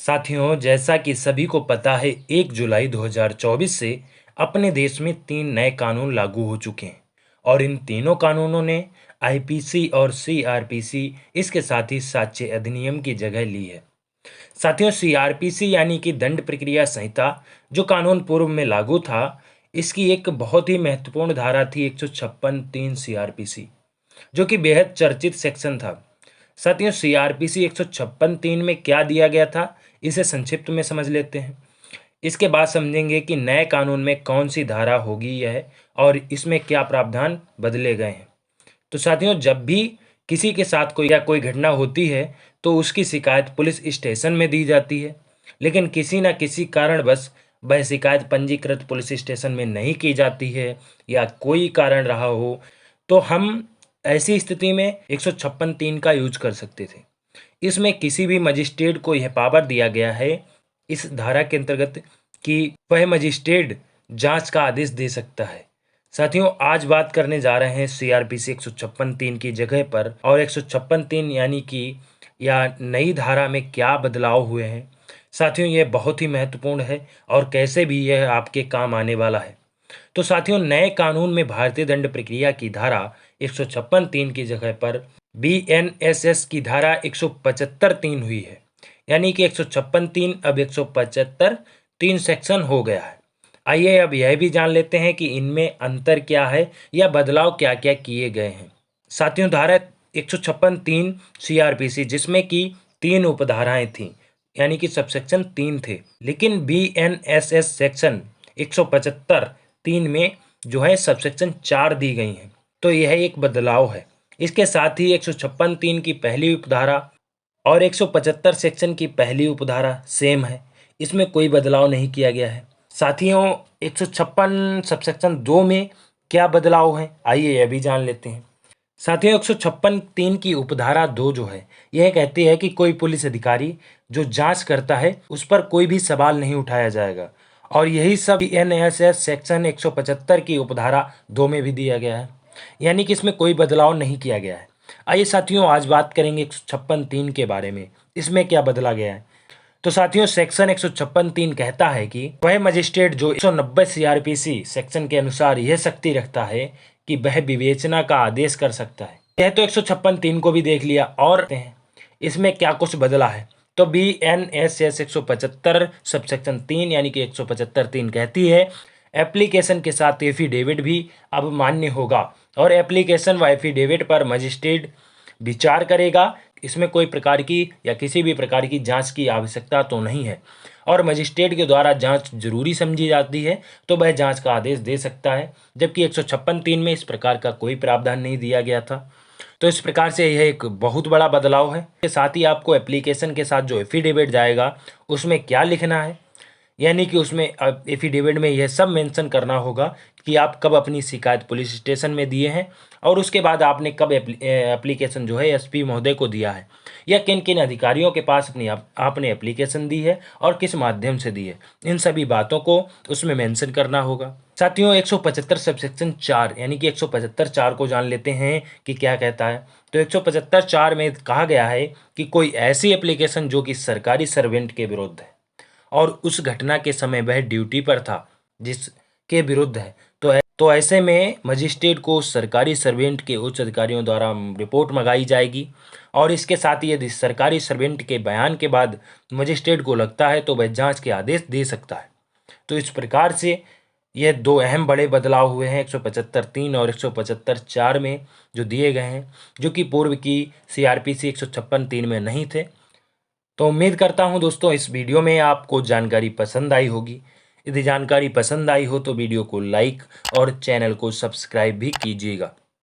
साथियों, जैसा कि सभी को पता है 1 जुलाई 2024 से अपने देश में 3 नए कानून लागू हो चुके हैं और इन तीनों कानूनों ने आईपीसी और सीआरपीसी इसके साथ ही साक्ष्य अधिनियम की जगह ली है। साथियों, सीआरपीसी यानी कि दंड प्रक्रिया संहिता जो कानून पूर्व में लागू था, इसकी एक बहुत ही महत्वपूर्ण धारा थी 156(3) सीआरपीसी, जो कि बेहद चर्चित सेक्शन था। साथियों, सीआरपीसी 156(3) में क्या दिया गया था, इसे संक्षिप्त में समझ लेते हैं। इसके बाद समझेंगे कि नए कानून में कौन सी धारा होगी यह और इसमें क्या प्रावधान बदले गए हैं। तो साथियों, जब भी किसी के साथ कोई घटना होती है तो उसकी शिकायत पुलिस स्टेशन में दी जाती है, लेकिन किसी न किसी कारणवश वह शिकायत पंजीकृत पुलिस स्टेशन में नहीं की जाती है या कोई कारण रहा हो, तो हम ऐसी स्थिति में 156(3) का यूज कर सकते थे। इसमें किसी भी मजिस्ट्रेट को यह पावर दिया गया है इस धारा के अंतर्गत कि वह मजिस्ट्रेट जांच का आदेश दे सकता है। साथियों, आज बात करने जा रहे हैं सीआरपीसी 156(3) की जगह पर और 156(3) यानी कि या नई धारा में क्या बदलाव हुए हैं। साथियों, यह बहुत ही महत्वपूर्ण है और कैसे भी यह आपके काम आने वाला है। तो साथियों, नए कानून में भारतीय दंड प्रक्रिया की धारा 156(3) की जगह पर बीएनएसएस की धारा 175(3) हुई है, यानी कि 156(3) अब 175(3) सेक्शन हो गया है। आइए अब यह भी जान लेते हैं कि इनमें अंतर क्या है या बदलाव क्या क्या किए गए हैं। साथियों, धारा 156(3) सीआरपीसी जिसमें कि 3 उपधाराएं थीं, यानी कि सबसेक्शन 3 थे, लेकिन बीएनएसएस सेक्शन 175(3) में जो है सबसेक्शन 4 दी गई हैं। तो यह एक बदलाव है। इसके साथ ही 156(3) की पहली उपधारा और 175 सेक्शन की पहली उपधारा सेम है, इसमें कोई बदलाव नहीं किया गया है। साथियों, 156 सबसेक्शन 2 में क्या बदलाव है, आइए यह भी जान लेते हैं। साथियों, 156(3) की उपधारा 2 जो है यह कहती है कि कोई पुलिस अधिकारी जो जांच करता है उस पर कोई भी सवाल नहीं उठाया जाएगा और यही सब एनएसएस सेक्शन 175 की उपधारा 2 में भी दिया गया है, यानी कि इसमें कोई बदलाव नहीं किया गया है। आइए साथियों, आज बात करेंगे 156(3) के बारे में, इसमें क्या बदला गया है। तो साथियों, सेक्शन 156(3) कहता है कि वह मजिस्ट्रेट जो 190 सीआरपीसी सेक्शन के अनुसार यह शक्ति रखता है कि वह विवेचना का आदेश कर सकता है। यह तो 156(3) को भी देख लिया और इसमें क्या कुछ बदला है। तो बीएनएसएस 175 सबसेक्शन 3 यानी कि 175(3) कहती है एप्लीकेशन के साथ एफिडेविट भी अब मान्य होगा और एप्लीकेशन व एफिडेविट पर मजिस्ट्रेट विचार करेगा। इसमें कोई प्रकार की या किसी भी प्रकार की जांच की आवश्यकता तो नहीं है और मजिस्ट्रेट के द्वारा जांच जरूरी समझी जाती है तो वह जांच का आदेश दे सकता है, जबकि 156(3) में इस प्रकार का कोई प्रावधान नहीं दिया गया था। तो इस प्रकार से यह एक बहुत बड़ा बदलाव है। इसके साथ ही आपको एप्लीकेशन के साथ जो एफिडेविट जाएगा उसमें क्या लिखना है, यानी कि उसमें एफिडेविट में यह सब मेंशन करना होगा कि आप कब अपनी शिकायत पुलिस स्टेशन में दिए हैं और उसके बाद आपने कब एप्लीकेशन जो है एसपी महोदय को दिया है या किन किन अधिकारियों के पास आपने एप्लीकेशन दी है और किस माध्यम से दी है। इन सभी बातों को उसमें मेंशन करना होगा। साथियों, 175 सबसेक्शन 4 यानी कि 175(4) को जान लेते हैं कि क्या कहता है। तो 175(4) में कहा गया है कि कोई ऐसी एप्लीकेशन जो कि सरकारी सर्वेंट के विरुद्ध है और उस घटना के समय वह ड्यूटी पर था जिसके विरुद्ध है, तो ऐसे में मजिस्ट्रेट को सरकारी सर्वेंट के उच्च अधिकारियों द्वारा रिपोर्ट मंगाई जाएगी और इसके साथ ही यदि सरकारी सर्वेंट के बयान के बाद मजिस्ट्रेट को लगता है तो वह जांच के आदेश दे सकता है। तो इस प्रकार से यह 2 अहम बड़े बदलाव हुए हैं 175(3) और 175(4) में जो दिए गए हैं, जो कि पूर्व की सीआरपीसी 156(3) में नहीं थे। तो उम्मीद करता हूं दोस्तों इस वीडियो में आपको जानकारी पसंद आई होगी। यदि जानकारी पसंद आई हो तो वीडियो को लाइक और चैनल को सब्सक्राइब भी कीजिएगा।